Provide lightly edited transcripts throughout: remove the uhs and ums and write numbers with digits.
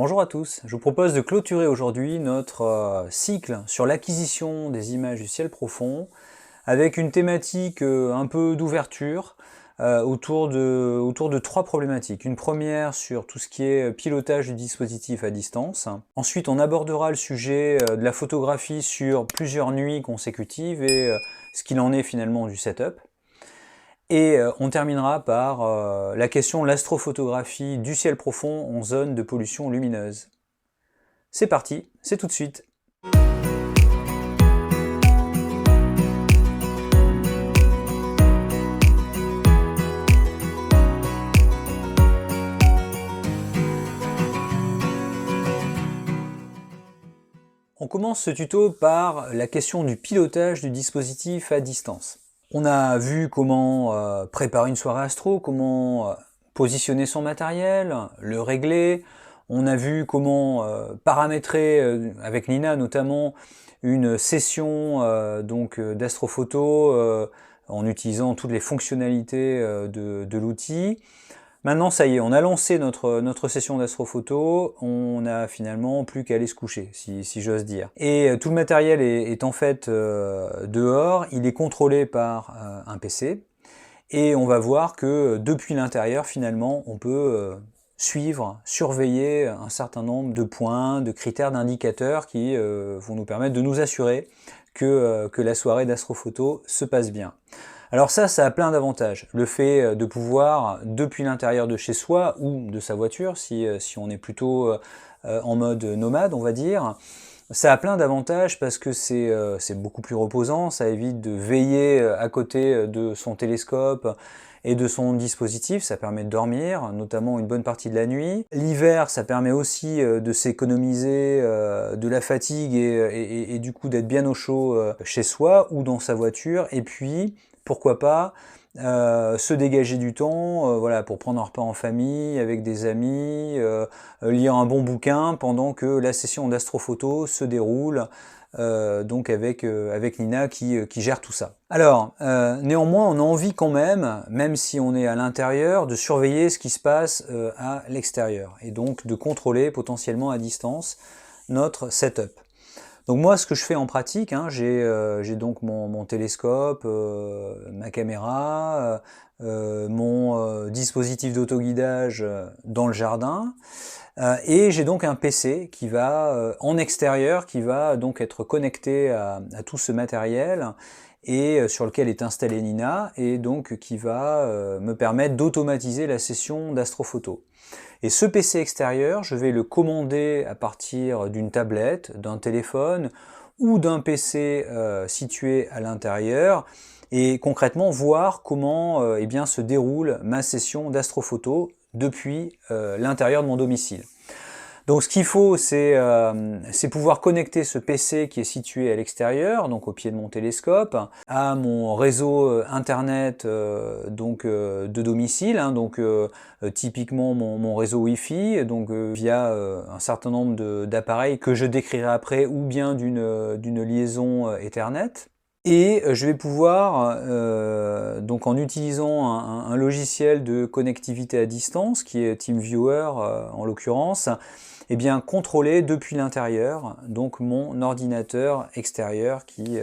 Bonjour à tous, je vous propose de clôturer aujourd'hui notre cycle sur l'acquisition des images du ciel profond avec une thématique un peu d'ouverture autour de trois problématiques. Une première sur tout ce qui est pilotage du dispositif à distance. Ensuite, on abordera le sujet de la photographie sur plusieurs nuits consécutives et ce qu'il en est finalement du setup. Et on terminera par la question de l'astrophotographie du ciel profond en zone de pollution lumineuse. C'est parti, c'est tout de suite. On commence ce tuto par la question du pilotage du dispositif à distance. On a vu comment préparer une soirée astro, comment positionner son matériel, le régler. On a vu comment paramétrer, avec Nina notamment, une session d'astrophoto en utilisant toutes les fonctionnalités de l'outil. Maintenant, ça y est, on a lancé notre session d'astrophoto, on n'a finalement plus qu'à aller se coucher, si j'ose dire. Et tout le matériel est en fait dehors, il est contrôlé par un PC, et on va voir que depuis l'intérieur, finalement, on peut suivre, surveiller un certain nombre de points, de critères, d'indicateurs qui vont nous permettre de nous assurer que la soirée d'astrophoto se passe bien. Alors ça a plein d'avantages. Le fait de pouvoir, depuis l'intérieur de chez soi ou de sa voiture, si on est plutôt en mode nomade, on va dire, ça a plein d'avantages parce que c'est beaucoup plus reposant, ça évite de veiller à côté de son télescope et de son dispositif, ça permet de dormir, notamment une bonne partie de la nuit. L'hiver, ça permet aussi de s'économiser de la fatigue et du coup d'être bien au chaud chez soi ou dans sa voiture. Et puis, pourquoi pas se dégager du temps voilà, pour prendre un repas en famille, avec des amis, lire un bon bouquin pendant que la session d'astrophoto se déroule, donc avec Nina qui gère tout ça. Alors, néanmoins, on a envie quand même si on est à l'intérieur, de surveiller ce qui se passe à l'extérieur, et donc de contrôler potentiellement à distance notre setup. Donc moi, ce que je fais en pratique, j'ai donc mon télescope, ma caméra, mon dispositif d'autoguidage dans le jardin, et j'ai donc un PC qui va en extérieur, qui va donc être connecté à tout ce matériel et sur lequel est installée Nina, et donc qui va me permettre d'automatiser la session d'astrophoto. Et ce PC extérieur, je vais le commander à partir d'une tablette, d'un téléphone ou d'un PC situé à l'intérieur, et concrètement voir comment eh bien, se déroule ma session d'astrophoto depuis l'intérieur de mon domicile. Donc ce qu'il faut, c'est pouvoir connecter ce PC qui est situé à l'extérieur, donc au pied de mon télescope, à mon réseau internet de domicile, typiquement mon réseau Wi-Fi, donc via un certain nombre d'appareils que je décrirai après, ou bien d'une liaison Ethernet. Et je vais pouvoir, donc en utilisant un logiciel de connectivité à distance, qui est TeamViewer en l'occurrence, eh bien contrôler depuis l'intérieur, donc mon ordinateur extérieur qui,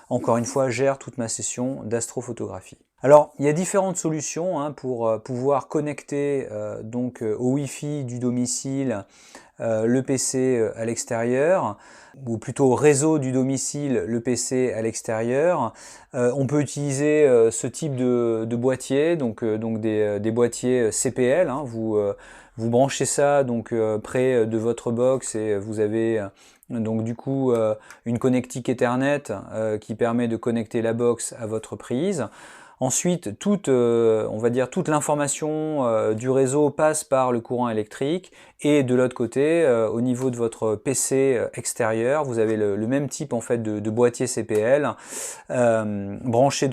encore une fois, gère toute ma session d'astrophotographie. Alors, il y a différentes solutions pour pouvoir connecter au Wi-Fi du domicile le PC à l'extérieur, ou plutôt au réseau du domicile, le PC à l'extérieur. On peut utiliser ce type de boîtier, donc des boîtiers CPL. Vous branchez ça près de votre box, et vous avez donc du coup une connectique Ethernet qui permet de connecter la box à votre prise. Ensuite, toute l'information du réseau passe par le courant électrique, et de l'autre côté, au niveau de votre PC extérieur, vous avez le même type en fait de boîtier CPL branché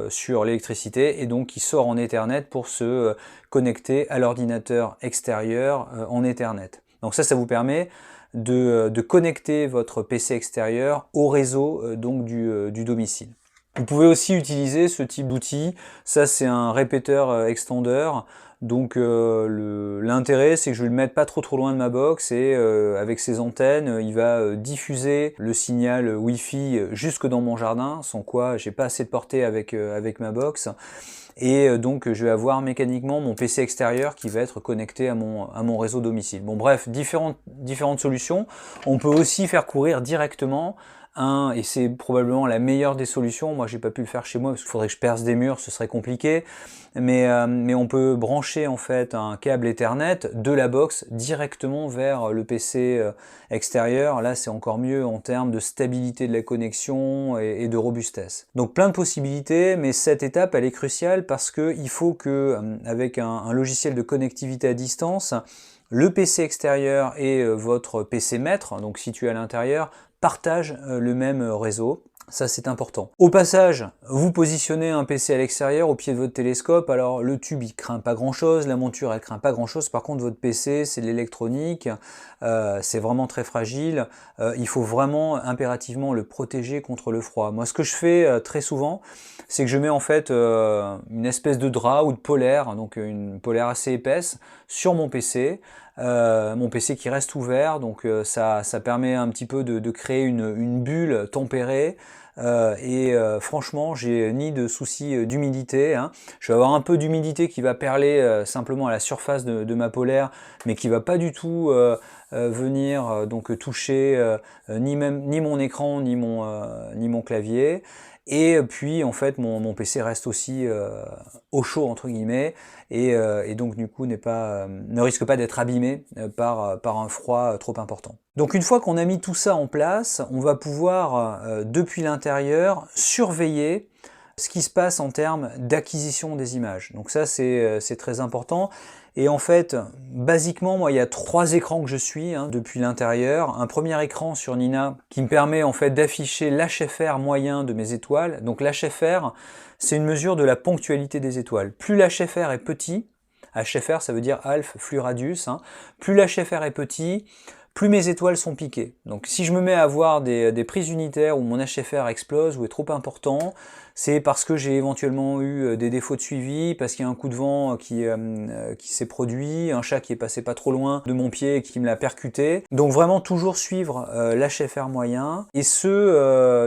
sur l'électricité, et donc qui sort en Ethernet pour se connecter à l'ordinateur extérieur en Ethernet. Donc ça vous permet de connecter votre PC extérieur au réseau du domicile. Vous pouvez aussi utiliser ce type d'outil, ça c'est un répéteur extendeur, donc l'intérêt c'est que je vais le mettre pas trop loin de ma box et avec ses antennes, il va diffuser le signal Wi-Fi jusque dans mon jardin, sans quoi j'ai pas assez de portée avec ma box. Et donc je vais avoir mécaniquement mon PC extérieur qui va être connecté à mon réseau domicile. Bon bref, différentes solutions. On peut aussi faire courir directement et c'est probablement la meilleure des solutions. Moi j'ai pas pu le faire chez moi parce qu'il faudrait que je perce des murs, ce serait compliqué. Mais on peut brancher en fait un câble Ethernet de la box directement vers le PC extérieur. Là c'est encore mieux en termes de stabilité de la connexion et de robustesse. Donc plein de possibilités, mais cette étape elle est cruciale parce qu'il faut que avec un logiciel de connectivité à distance, le PC extérieur et votre PC maître, donc situé à l'intérieur, partagent le même réseau. Ça c'est important. Au passage, vous positionnez un PC à l'extérieur au pied de votre télescope, alors le tube il craint pas grand chose, la monture elle craint pas grand chose, par contre votre PC c'est de l'électronique, c'est vraiment très fragile, il faut vraiment impérativement le protéger contre le froid. Moi ce que je fais très souvent, c'est que je mets en fait une espèce de drap ou de polaire, donc une polaire assez épaisse, sur mon PC qui reste ouvert, donc ça permet un petit peu de créer une bulle tempérée. Franchement, j'ai ni de soucis d'humidité, hein. Je vais avoir un peu d'humidité qui va perler simplement à la surface de ma polaire, mais qui va pas du tout venir donc toucher ni mon écran ni mon clavier. Et puis en fait mon PC reste aussi au chaud entre guillemets et donc du coup ne risque pas d'être abîmé par un froid trop important. Donc une fois qu'on a mis tout ça en place, on va pouvoir depuis l'intérieur surveiller ce qui se passe en termes d'acquisition des images. Donc ça c'est très important. Et en fait, basiquement, moi, il y a 3 écrans que je suis depuis l'intérieur. Un premier écran sur Nina qui me permet en fait d'afficher l'HFR moyen de mes étoiles. Donc l'HFR, c'est une mesure de la ponctualité des étoiles. Plus l'HFR est petit, HFR ça veut dire Alpha Flux Radius, plus l'HFR est petit, plus mes étoiles sont piquées. Donc si je me mets à avoir des prises unitaires où mon HFR explose ou est trop important, c'est parce que j'ai éventuellement eu des défauts de suivi, parce qu'il y a un coup de vent qui s'est produit, un chat qui est passé pas trop loin de mon pied et qui me l'a percuté. Donc vraiment toujours suivre l'HFR moyen, et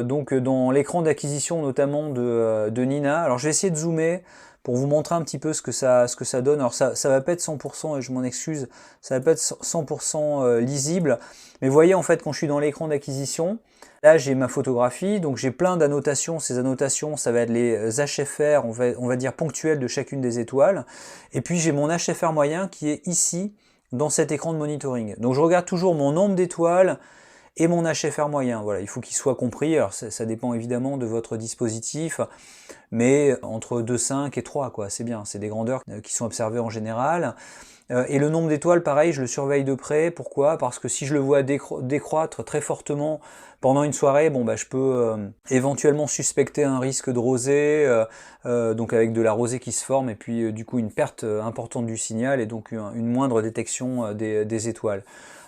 donc dans l'écran d'acquisition notamment de Nina. Alors je vais essayer de zoomer pour vous montrer un petit peu ce que ça donne. Alors ça va pas être 100%, et je m'en excuse, ça va pas être 100% lisible, mais vous voyez en fait quand je suis dans l'écran d'acquisition, là j'ai ma photographie, donc j'ai plein d'annotations. Ces annotations ça va être les HFR, on va dire ponctuels de chacune des étoiles, et puis j'ai mon HFR moyen qui est ici dans cet écran de monitoring. Donc je regarde toujours mon nombre d'étoiles et mon HFR moyen. Voilà, il faut qu'il soit compris. Alors ça dépend évidemment de votre dispositif, mais entre 2,5 et 3, quoi, c'est bien. C'est des grandeurs qui sont observées en général. Et le nombre d'étoiles, pareil, je le surveille de près. Pourquoi? Parce que si je le vois décroître très fortement pendant une soirée, bon bah je peux éventuellement suspecter un risque de rosée, donc avec de la rosée qui se forme, et puis du coup une perte importante du signal, et donc une moindre détection des étoiles.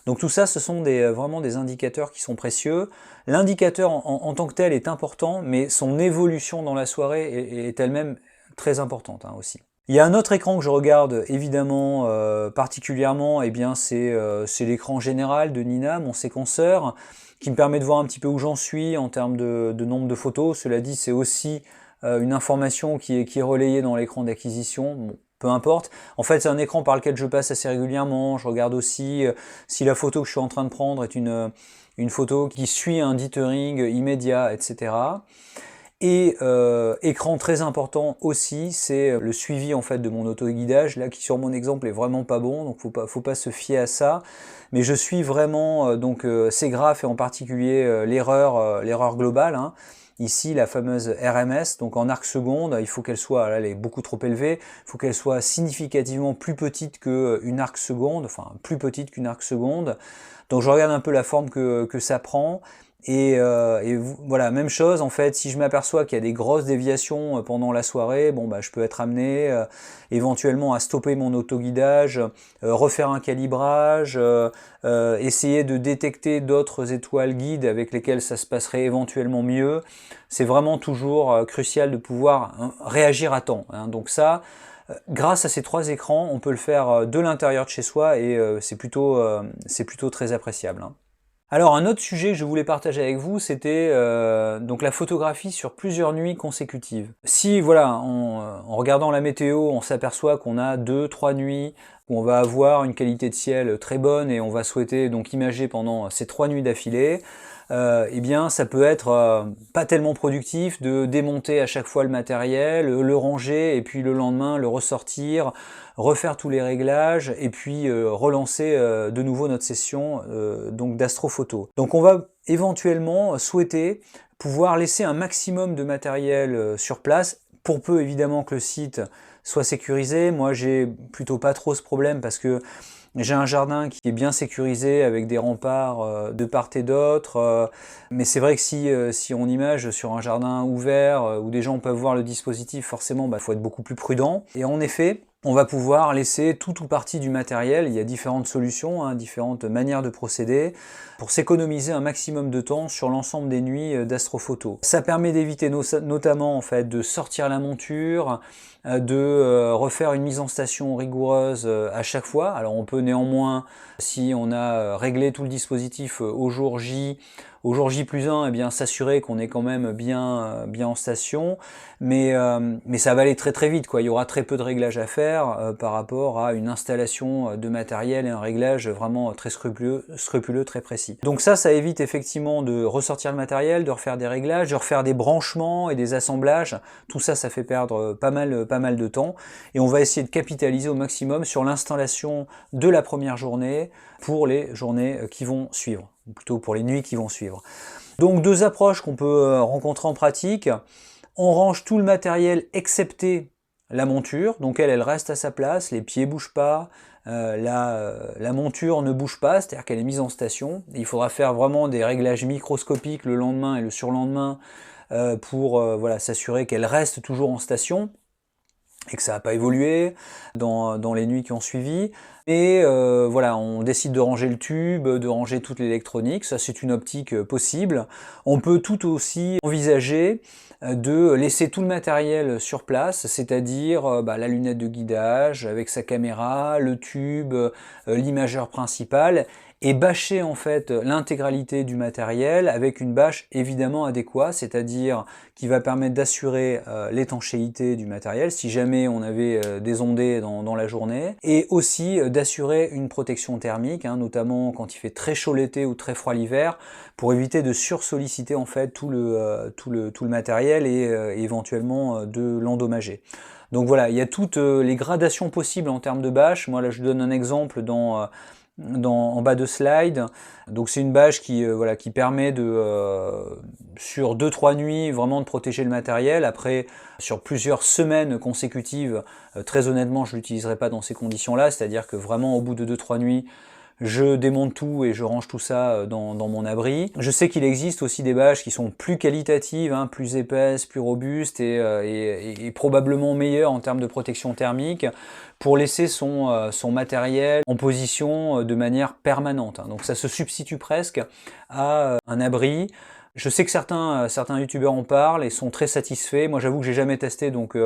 Donc tout ça, ce sont vraiment des indicateurs qui sont précieux. L'indicateur en tant que tel est important, mais son évolution dans la soirée est elle-même très importante aussi. Il y a un autre écran que je regarde évidemment particulièrement, et bien c'est l'écran général de Nina, mon séquenceur, qui me permet de voir un petit peu où j'en suis en termes de nombre de photos. Cela dit, c'est aussi une information qui est relayée dans l'écran d'acquisition. Bon, peu importe. En fait, c'est un écran par lequel je passe assez régulièrement. Je regarde aussi si la photo que je suis en train de prendre est une photo qui suit un dithering immédiat, etc. Et écran très important aussi, c'est le suivi en fait de mon autoguidage, là qui sur mon exemple est vraiment pas bon, donc faut pas se fier à ça. Mais je suis vraiment ces graphes, et en particulier l'erreur globale. Ici, la fameuse RMS, donc en arc seconde, il faut qu'elle soit, là elle est beaucoup trop élevée, il faut qu'elle soit significativement plus petite qu'une arc seconde, enfin plus petite qu'une arc seconde. Donc je regarde un peu la forme que ça prend, Voilà, même chose en fait, si je m'aperçois qu'il y a des grosses déviations pendant la soirée, bon bah je peux être amené éventuellement à stopper mon autoguidage, refaire un calibrage, essayer de détecter d'autres étoiles guides avec lesquelles ça se passerait éventuellement mieux. C'est vraiment toujours crucial de pouvoir réagir à temps, hein. Donc ça, grâce à ces 3 écrans, on peut le faire de l'intérieur de chez soi et c'est plutôt très appréciable, hein. Alors un autre sujet que je voulais partager avec vous, c'était donc la photographie sur plusieurs nuits consécutives. Si voilà, en regardant la météo, on s'aperçoit qu'on a 2-3 nuits où on va avoir une qualité de ciel très bonne et on va souhaiter donc imager pendant ces 3 nuits d'affilée, eh bien ça peut être pas tellement productif de démonter à chaque fois le matériel, le ranger et puis le lendemain le ressortir, refaire tous les réglages et puis relancer de nouveau notre session donc d'astrophoto. Donc on va éventuellement souhaiter pouvoir laisser un maximum de matériel sur place, pour peu évidemment que le site soit sécurisé. Moi j'ai plutôt pas trop ce problème parce que j'ai un jardin qui est bien sécurisé avec des remparts de part et d'autre, mais c'est vrai que si on image sur un jardin ouvert où des gens peuvent voir le dispositif, forcément il faut être beaucoup plus prudent. Et en effet, on va pouvoir laisser tout ou partie du matériel. Il y a différentes solutions, hein, différentes manières de procéder pour s'économiser un maximum de temps sur l'ensemble des nuits d'astrophoto. Ça permet d'éviter notamment en fait de sortir la monture, de refaire une mise en station rigoureuse à chaque fois. Alors on peut néanmoins, si on a réglé tout le dispositif au jour J plus 1, eh bien s'assurer qu'on est quand même bien en station, mais ça va aller très très vite, quoi. Il y aura très peu de réglages à faire par rapport à une installation de matériel et un réglage vraiment très scrupuleux, très précis. Donc ça évite effectivement de ressortir le matériel, de refaire des réglages, de refaire des branchements et des assemblages. Tout ça, ça fait perdre pas mal de temps, et on va essayer de capitaliser au maximum sur l'installation de la première journée pour les journées qui vont suivre, ou plutôt pour les nuits qui vont suivre. Donc 2 approches qu'on peut rencontrer en pratique. On range tout le matériel excepté la monture, donc elle reste à sa place, les pieds bougent pas, la monture ne bouge pas, c'est-à-dire qu'elle est mise en station. Il faudra faire vraiment des réglages microscopiques le lendemain et le surlendemain pour voilà, s'assurer qu'elle reste toujours en station et que ça n'a pas évolué dans les nuits qui ont suivi. Et voilà, on décide de ranger le tube, de ranger toute l'électronique, ça c'est une optique possible. On peut tout aussi envisager de laisser tout le matériel sur place, c'est-à-dire la lunette de guidage avec sa caméra, le tube, l'imageur principal, et bâcher en fait l'intégralité du matériel avec une bâche évidemment adéquate, c'est-à-dire qui va permettre d'assurer l'étanchéité du matériel si jamais on avait des ondées dans la journée, et aussi d'assurer une protection thermique, hein, notamment quand il fait très chaud l'été ou très froid l'hiver, pour éviter de sursolliciter en fait tout le matériel et éventuellement de l'endommager. Donc voilà, il y a toutes les gradations possibles en termes de bâche. Moi là je donne un exemple en bas de slide. Donc c'est une bâche qui permet sur 2-3 nuits vraiment de protéger le matériel. Après, sur plusieurs semaines consécutives, très honnêtement je ne l'utiliserai pas dans ces conditions là, c'est-à-dire que vraiment au bout de 2-3 nuits je démonte tout et je range tout ça dans mon abri. Je sais qu'il existe aussi des bâches qui sont plus qualitatives, hein, plus épaisses, plus robustes et probablement meilleures en termes de protection thermique pour laisser son matériel en position de manière permanente. Donc ça se substitue presque à un abri. Je sais que certains youtubeurs en parlent et sont très satisfaits. Moi j'avoue que j'ai jamais testé, donc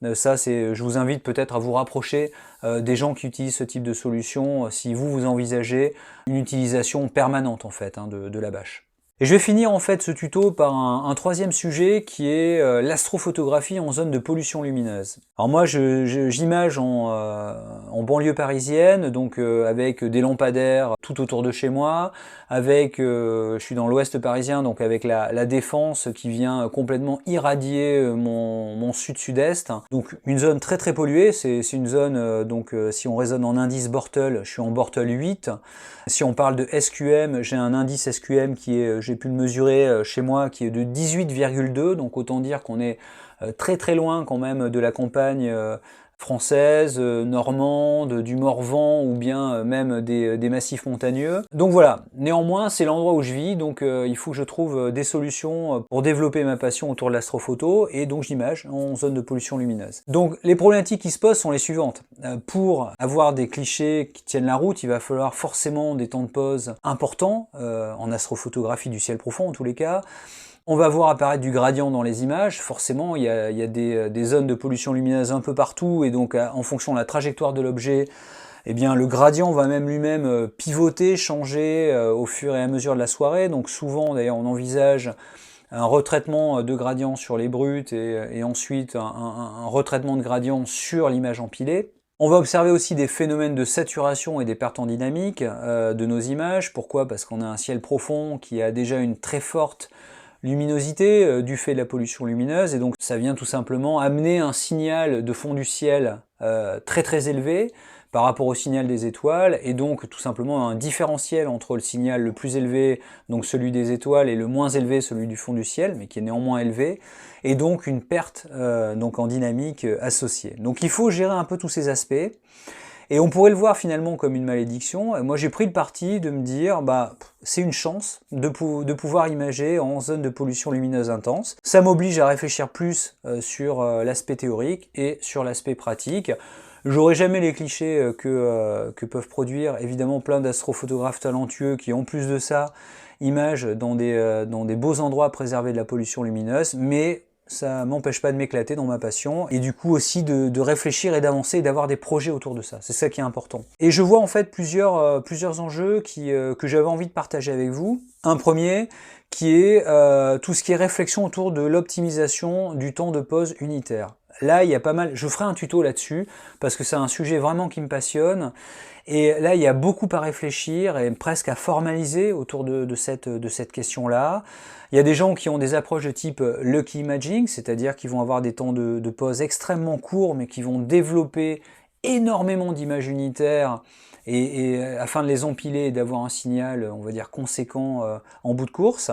je vous invite peut-être à vous rapprocher des gens qui utilisent ce type de solution si vous envisagez une utilisation permanente en fait, hein, de la bâche. Et je vais finir en fait ce tuto par un troisième sujet qui est l'astrophotographie en zone de pollution lumineuse. Alors moi j'image en banlieue parisienne, donc avec des lampadaires tout autour de chez moi, avec je suis dans l'ouest parisien, donc avec la Défense qui vient complètement irradier mon sud-sud-est. Donc une zone très très polluée, c'est une zone si on raisonne en indice Bortle, je suis en Bortle 8. Si on parle de SQM, j'ai un indice SQM qui est, j'ai pu le mesurer chez moi, qui est de 18,2, donc autant dire qu'on est très très loin quand même de la campagne françaises, normandes, du Morvan ou bien même des massifs montagneux. Donc voilà, néanmoins c'est l'endroit où je vis, donc il faut que je trouve des solutions pour développer ma passion autour de l'astrophoto et donc j'image en zone de pollution lumineuse. Donc les problématiques qui se posent sont les suivantes. Pour avoir des clichés qui tiennent la route, il va falloir forcément des temps de pause importants, en astrophotographie du ciel profond en tous les cas. On va voir apparaître du gradient dans les images, forcément il y a des zones de pollution lumineuse un peu partout, et donc en fonction de la trajectoire de l'objet, eh bien le gradient va même lui-même pivoter, changer au fur et à mesure de la soirée. Donc souvent d'ailleurs on envisage un retraitement de gradient sur les brutes et ensuite un retraitement de gradient sur l'image empilée. On va observer aussi des phénomènes de saturation et des pertes en dynamique de nos images. Pourquoi? Parce qu'on a un ciel profond qui a déjà une très forte luminosité du fait de la pollution lumineuse, et donc ça vient tout simplement amener un signal de fond du ciel très élevé par rapport au signal des étoiles, et donc tout simplement un différentiel entre le signal le plus élevé, donc celui des étoiles, et le moins élevé, celui du fond du ciel, mais qui est néanmoins élevé, et donc une perte donc en dynamique associée. Donc il faut gérer un peu tous ces aspects. Et on pourrait le voir finalement comme une malédiction. Et moi j'ai pris le parti de me dire, c'est une chance de pouvoir imager en zone de pollution lumineuse intense. Ça m'oblige à réfléchir plus sur l'aspect théorique et sur l'aspect pratique. J'aurai jamais les clichés que peuvent produire évidemment plein d'astrophotographes talentueux qui en plus de ça imagent dans des beaux endroits préservés de la pollution lumineuse, mais ça m'empêche pas de m'éclater dans ma passion, et du coup aussi de réfléchir et d'avancer et d'avoir des projets autour de ça. C'est ça qui est important. Et je vois en fait plusieurs enjeux que j'avais envie de partager avec vous. Un premier qui est tout ce qui est réflexion autour de l'optimisation du temps de pause unitaire. Là, il y a pas mal, je ferai un tuto là-dessus, parce que c'est un sujet vraiment qui me passionne, et là, il y a beaucoup à réfléchir et presque à formaliser autour de cette question-là. Il y a des gens qui ont des approches de type lucky imaging, c'est-à-dire qui vont avoir des temps de pause extrêmement courts, mais qui vont développer énormément d'images unitaires, et afin de les empiler et d'avoir un signal, on va dire, conséquent en bout de course.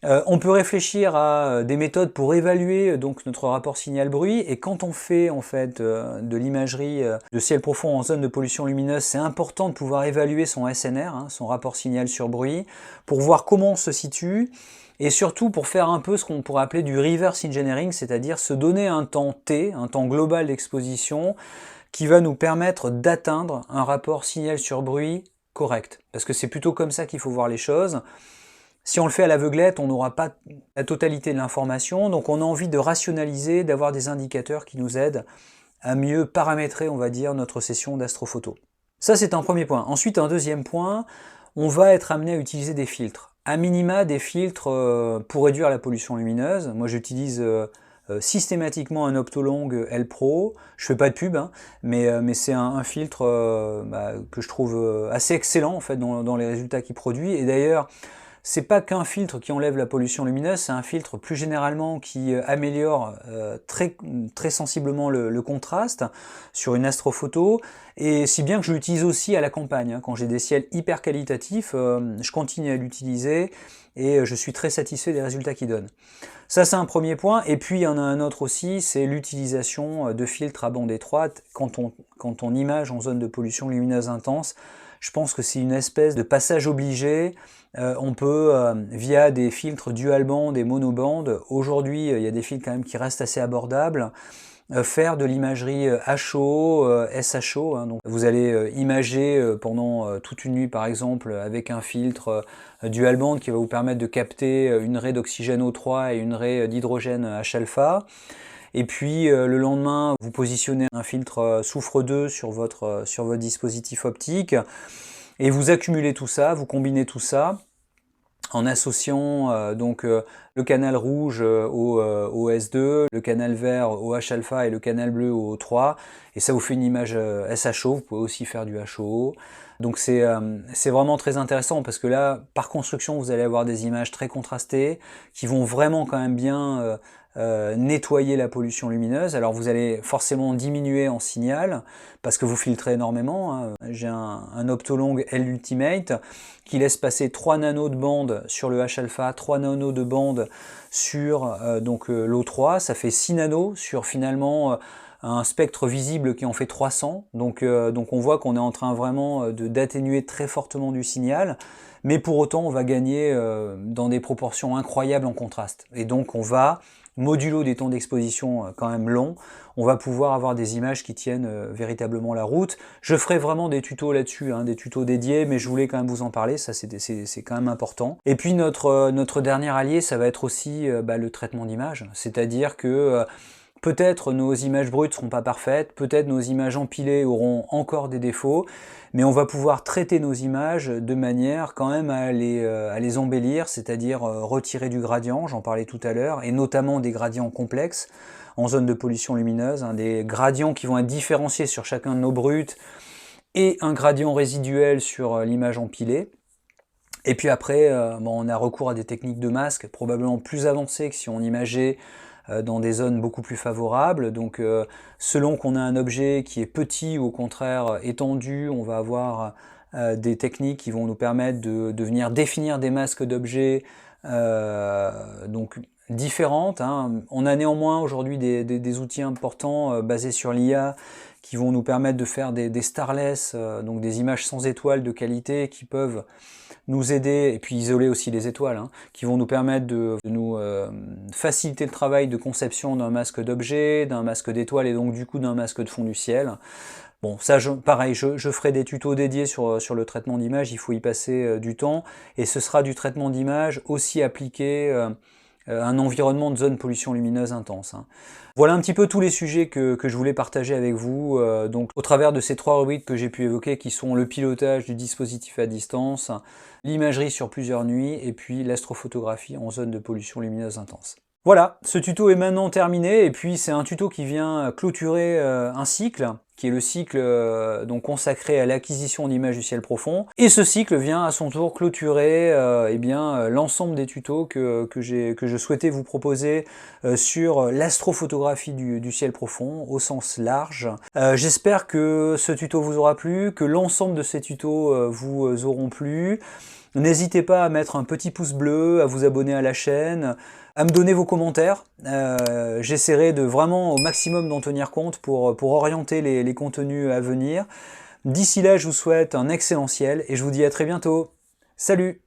On peut réfléchir à des méthodes pour évaluer donc notre rapport signal-bruit, et quand on fait en fait de l'imagerie de ciel profond en zone de pollution lumineuse, c'est important de pouvoir évaluer son SNR, son rapport signal sur bruit, pour voir comment on se situe, et surtout pour faire un peu ce qu'on pourrait appeler du reverse engineering, c'est-à-dire se donner un temps T, un temps global d'exposition, qui va nous permettre d'atteindre un rapport signal sur bruit correct. Parce que c'est plutôt comme ça qu'il faut voir les choses. Si on le fait à l'aveuglette, on n'aura pas la totalité de l'information, donc on a envie de rationaliser, d'avoir des indicateurs qui nous aident à mieux paramétrer, on va dire, notre session d'astrophoto. Ça, c'est un premier point. Ensuite, un deuxième point, on va être amené à utiliser des filtres. À minima, des filtres pour réduire la pollution lumineuse. Moi, j'utilise systématiquement un Optolong L Pro. Je fais pas de pub, mais c'est un filtre que je trouve assez excellent en fait dans les résultats qu'il produit. Et d'ailleurs, c'est pas qu'un filtre qui enlève la pollution lumineuse, c'est un filtre plus généralement qui améliore très sensiblement le contraste sur une astrophoto, et si bien que je l'utilise aussi à la campagne. Quand j'ai des ciels hyper qualitatifs, je continue à l'utiliser et je suis très satisfait des résultats qu'il donne. Ça, c'est un premier point. Et puis il y en a un autre aussi, c'est l'utilisation de filtres à bande étroite quand on image en zone de pollution lumineuse intense. Je pense que c'est une espèce de passage obligé. On peut, via des filtres dual band et monoband, aujourd'hui il y a des filtres quand même qui restent assez abordables, faire de l'imagerie HO, SHO. Donc vous allez imager pendant toute une nuit par exemple avec un filtre dual band qui va vous permettre de capter une raie d'oxygène O3 et une raie d'hydrogène H-alpha. Et puis le lendemain, vous positionnez un filtre soufre 2 sur votre dispositif optique, et vous accumulez tout ça, vous combinez tout ça en associant le canal rouge au S2, le canal vert au H-alpha et le canal bleu au O3, et ça vous fait une image SHO. Vous pouvez aussi faire du HO. Donc c'est vraiment très intéressant, parce que là, par construction, vous allez avoir des images très contrastées qui vont vraiment quand même bien nettoyer la pollution lumineuse. Alors vous allez forcément diminuer en signal parce que vous filtrez énormément. J'ai un Optolong L Ultimate qui laisse passer 3 nanos de bande sur le H-alpha, 3 nanos de bande sur l'O3, ça fait 6 nanos sur finalement un spectre visible qui en fait 300, donc on voit qu'on est en train vraiment d'atténuer très fortement du signal, mais pour autant on va gagner dans des proportions incroyables en contraste. Et donc on va, modulo des temps d'exposition quand même longs, on va pouvoir avoir des images qui tiennent véritablement la route. Je ferai vraiment des tutos là-dessus, hein, des tutos dédiés, mais je voulais quand même vous en parler, ça c'est quand même important. Et puis notre dernier allié, ça va être aussi le traitement d'image, c'est-à-dire que peut-être nos images brutes seront pas parfaites, peut-être nos images empilées auront encore des défauts, mais on va pouvoir traiter nos images de manière quand même à les embellir, c'est-à-dire retirer du gradient, j'en parlais tout à l'heure, et notamment des gradients complexes en zone de pollution lumineuse, hein, des gradients qui vont être différenciés sur chacun de nos brutes et un gradient résiduel sur l'image empilée. Et puis après, on a recours à des techniques de masque probablement plus avancées que si on imageait dans des zones beaucoup plus favorables. Donc selon qu'on a un objet qui est petit ou au contraire étendu, on va avoir des techniques qui vont nous permettre de venir définir des masques d'objets donc différentes, hein. On a néanmoins aujourd'hui des outils importants basés sur l'IA qui vont nous permettre de faire des starless, donc des images sans étoiles de qualité qui peuvent nous aider, et puis isoler aussi les étoiles, hein, qui vont nous permettre de nous faciliter le travail de conception d'un masque d'objet, d'un masque d'étoiles et donc du coup d'un masque de fond du ciel. Bon, ça, pareil, je ferai des tutos dédiés sur le traitement d'image, il faut y passer du temps, et ce sera du traitement d'image aussi appliqué un environnement de zone pollution lumineuse intense, hein. Voilà un petit peu tous les sujets que je voulais partager avec vous, donc au travers de ces 3 rubriques que j'ai pu évoquer, qui sont le pilotage du dispositif à distance, l'imagerie sur plusieurs nuits, et puis l'astrophotographie en zone de pollution lumineuse intense. Voilà, ce tuto est maintenant terminé, et puis c'est un tuto qui vient clôturer un cycle, qui est le cycle donc consacré à l'acquisition d'images du ciel profond, et ce cycle vient à son tour clôturer l'ensemble des tutos que je souhaitais vous proposer sur l'astrophotographie du ciel profond au sens large. J'espère que ce tuto vous aura plu, que l'ensemble de ces tutos vous auront plu. N'hésitez pas à mettre un petit pouce bleu, à vous abonner à la chaîne, à me donner vos commentaires. J'essaierai de vraiment au maximum d'en tenir compte pour orienter les contenus à venir. D'ici là, je vous souhaite un excellent ciel et je vous dis à très bientôt. Salut!